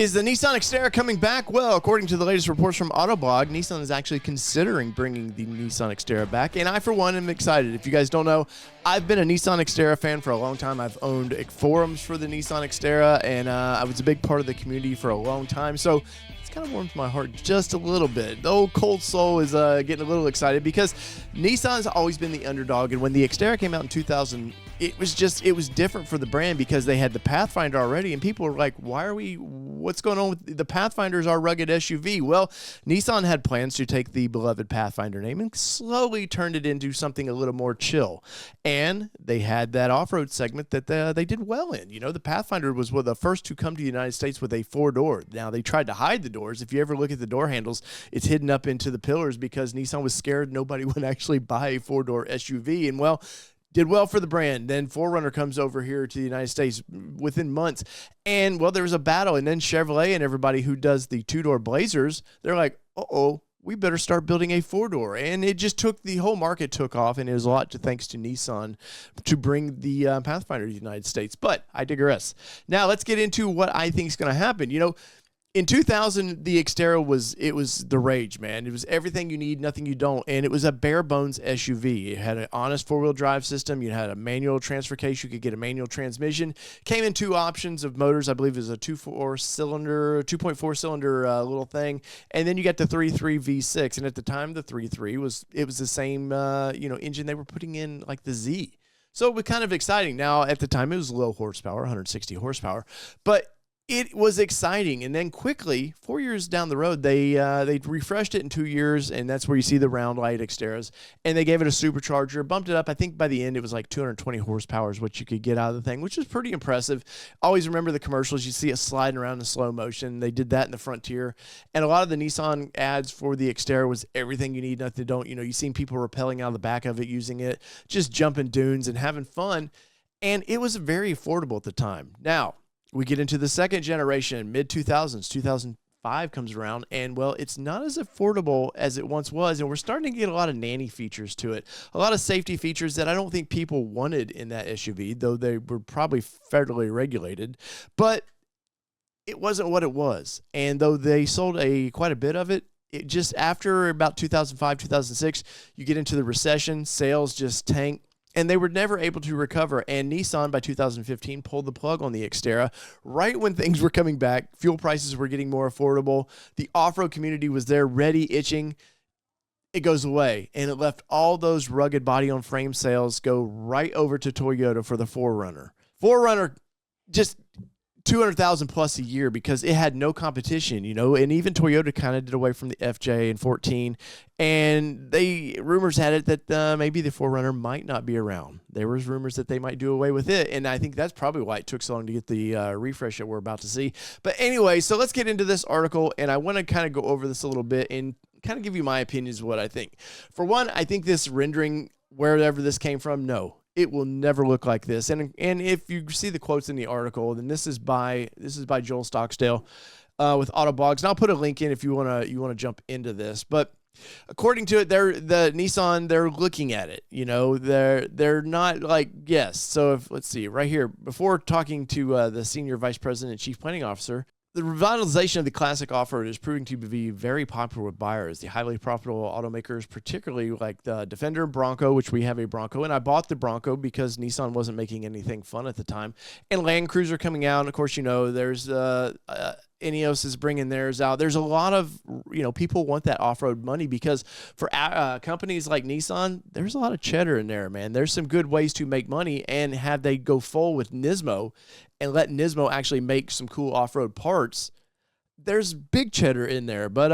Is the Nissan Xterra coming back? Well, according to the latest reports from Autoblog, Nissan is actually considering bringing the Nissan Xterra back, and I, for one, am excited. If you guys don't know, I've been a Nissan Xterra fan for a long time. I've owned forums for the Nissan Xterra, and I was a big part of the community for a long time, so it's kind of warms my heart just a little bit. The old cold soul is getting a little excited because Nissan's always been the underdog, and when the Xterra came out in 2000, it was different for the brand because they had the Pathfinder already, and people were like, what's going on with the Pathfinder's our rugged SUV? Well, Nissan had plans to take the beloved Pathfinder name and slowly turned it into something a little more chill. And they had that off-road segment that they did well in. You know, the Pathfinder was one of the first to come to the United States with a four-door. Now, they tried to hide the doors. If you ever look at the door handles, it's hidden up into the pillars because Nissan was scared nobody would actually buy a four-door SUV. And, well, did well for the brand. Then 4Runner comes over here to the United States within months. And, well, there was a battle. And then Chevrolet and everybody who does the two-door Blazers, they're like, uh-oh, we better start building a four-door. And it just the whole market took off, and it was a lot thanks to Nissan to bring the Pathfinder to the United States. But I digress. Now, let's get into what I think is going to happen. You know, in 2000, the Xterra was the rage, man. It was everything you need, nothing you don't, and it was a bare-bones SUV. It had an honest four-wheel drive system. You had a manual transfer case. You could get a manual transmission. Came in two options of motors. I believe it was a 2.4-cylinder little thing, and then you got the 3.3 V6. And at the time, the 3.3 was the same engine they were putting in like the Z. So it was kind of exciting. Now at the time, it was low horsepower, 160 horsepower, but it was exciting, and then quickly, 4 years down the road, they refreshed it in 2 years, and that's where you see the round light Xterras, and they gave it a supercharger, bumped it up. I think by the end, it was like 220 horsepower is what you could get out of the thing, which is pretty impressive. Always remember the commercials. You see it sliding around in slow motion. They did that in the Frontier, and a lot of the Nissan ads for the Xterra was everything you need, nothing you don't. You know, you seen people rappelling out of the back of it, using it, just jumping dunes and having fun, and it was very affordable at the time. Now, we get into the second generation, mid-2000s, 2005 comes around, and, well, it's not as affordable as it once was, and we're starting to get a lot of nanny features to it, a lot of safety features that I don't think people wanted in that SUV, though they were probably federally regulated, but it wasn't what it was, and though they sold quite a bit of it, it just after about 2005, 2006, you get into the recession, sales just tanked, and they were never able to recover. And Nissan, by 2015, pulled the plug on the Xterra right when things were coming back. Fuel prices were getting more affordable. The off-road community was there, ready, itching. It goes away, and it left all those rugged body-on-frame sales go right over to Toyota for the 4Runner. 4Runner just 200,000 plus a year because it had no competition, you know, and even Toyota kind of did away from the FJ in 14, and rumors had it that maybe the 4Runner might not be around. There was rumors that they might do away with it, and I think that's probably why it took so long to get the refresh that we're about to see. But anyway, so let's get into this article, and I want to kind of go over this a little bit and kind of give you my opinions of what I think. For one, I think this rendering, wherever this came from, no. It will never look like this. And if you see the quotes in the article, then this is by Joel Stockdale with Autoblogs. And I'll put a link in if you wanna jump into this. But according to it, the Nissan, they're looking at it. You know, they're not like yes. So let's see right here. Before talking to the senior vice president and chief planning officer, the revitalization of the classic off-road is proving to be very popular with buyers. The highly profitable automakers, particularly like the Defender and Bronco, which we have a Bronco, and I bought the Bronco because Nissan wasn't making anything fun at the time, and Land Cruiser coming out. And of course, you know, there's Ineos is bringing theirs out. There's a lot of, you know, people want that off-road money because for companies like Nissan, there's a lot of cheddar in there, man. There's some good ways to make money and have they go full with Nismo and let Nismo actually make some cool off-road parts. There's big cheddar in there. But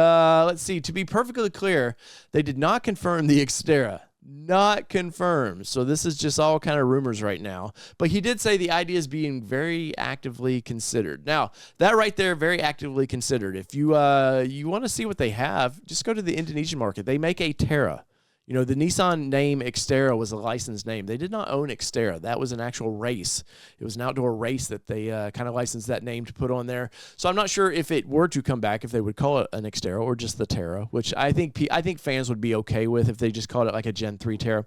let's see. To be perfectly clear, they did not confirm the Xterra. Not confirmed. So this is just all kind of rumors right now. But he did say the idea is being very actively considered. Now, that right there, very actively considered. If you want to see what they have, just go to the Indonesian market. They make a Terra. You know, the Nissan name Xterra was a licensed name. They did not own Xterra. That was an actual race. It was an outdoor race that they kind of licensed that name to put on there. So I'm not sure if it were to come back, if they would call it an Xterra or just the Terra, which I think fans would be okay with if they just called it like a Gen 3 Terra.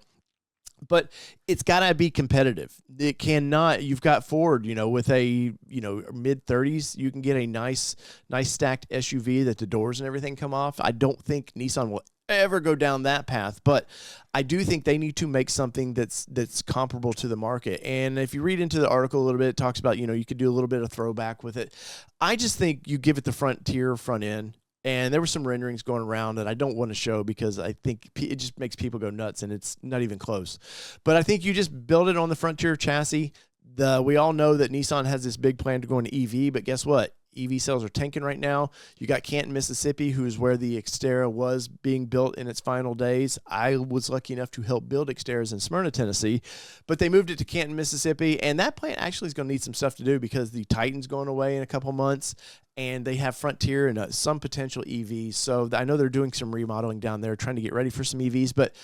but it's got to be competitive. It cannot. You've got Ford, with a mid 30s, you can get a nice stacked SUV that the doors and everything come off. I don't think Nissan will ever go down that path, but I do think they need to make something that's comparable to the market. And if you read into the article a little bit, it talks about you could do a little bit of throwback with it. I just think you give it the Frontier front end. And there were some renderings going around that I don't want to show because I think it just makes people go nuts, and it's not even close. But I think you just build it on the Frontier chassis. We all know that Nissan has this big plan to go into EV, but guess what? EV sales are tanking right now. You got Canton, Mississippi, who's where the Xterra was being built in its final days. I was lucky enough to help build Xterras in Smyrna, Tennessee, but they moved it to Canton, Mississippi, and that plant actually is going to need some stuff to do because the Titan's going away in a couple months, and they have Frontier and some potential EVs. So I know they're doing some remodeling down there, trying to get ready for some EVs, but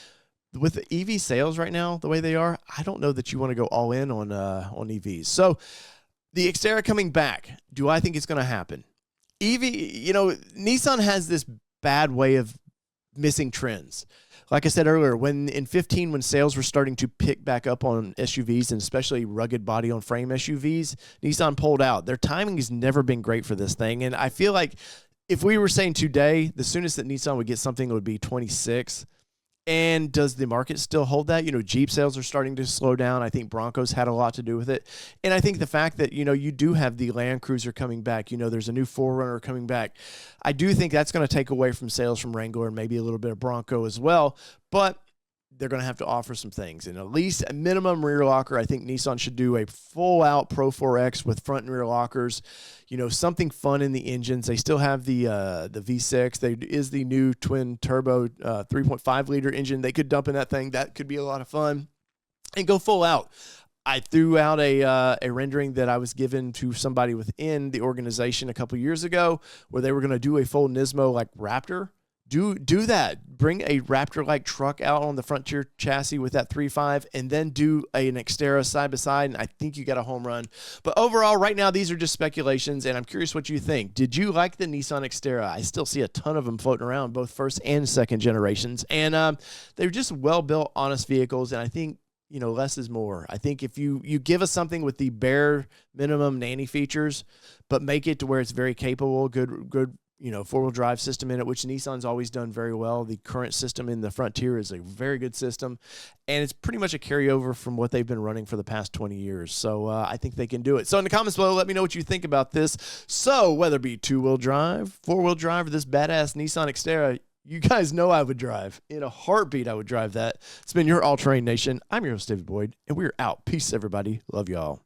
with the EV sales right now, the way they are, I don't know that you want to go all in on EVs. So the Xterra coming back, do I think it's going to happen? EV, Nissan has this bad way of missing trends. Like I said earlier, in 2015, when sales were starting to pick back up on SUVs and especially rugged body on frame SUVs, Nissan pulled out. Their timing has never been great for this thing. And I feel like if we were saying today, the soonest that Nissan would get something would be 26. And does the market still hold that? Jeep sales are starting to slow down. I think Broncos had a lot to do with it. And I think the fact that, you do have the Land Cruiser coming back, there's a new 4Runner coming back. I do think that's going to take away from sales from Wrangler and maybe a little bit of Bronco as well. But they're going to have to offer some things. And at least a minimum rear locker, I think Nissan should do a full-out Pro 4X with front and rear lockers. Something fun in the engines. They still have the V6. There is the new twin-turbo 3.5-liter engine. They could dump in that thing. That could be a lot of fun. And go full out. I threw out a rendering that I was given to somebody within the organization a couple years ago where they were going to do a full Nismo like Raptor. Do that. Bring a Raptor-like truck out on the Frontier chassis with that 3.5 and then do an Xterra side by side, and I think you got a home run. But overall, right now, these are just speculations, and I'm curious what you think. Did you like the Nissan Xterra? I still see a ton of them floating around, both first and second generations, and they're just well-built, honest vehicles, and I think less is more. I think if you give us something with the bare minimum nanny features, but make it to where it's very capable, good four-wheel drive system in it, which Nissan's always done very well. The current system in the Frontier is a very good system, and it's pretty much a carryover from what they've been running for the past 20 years. So I think they can do it. So in the comments below, let me know what you think about this. So whether it be two-wheel drive, four-wheel drive, or this badass Nissan Xterra, you guys know I would drive. In a heartbeat, I would drive that. It's been your All Terrain Nation. I'm your host, David Boyd, and we're out. Peace, everybody. Love y'all.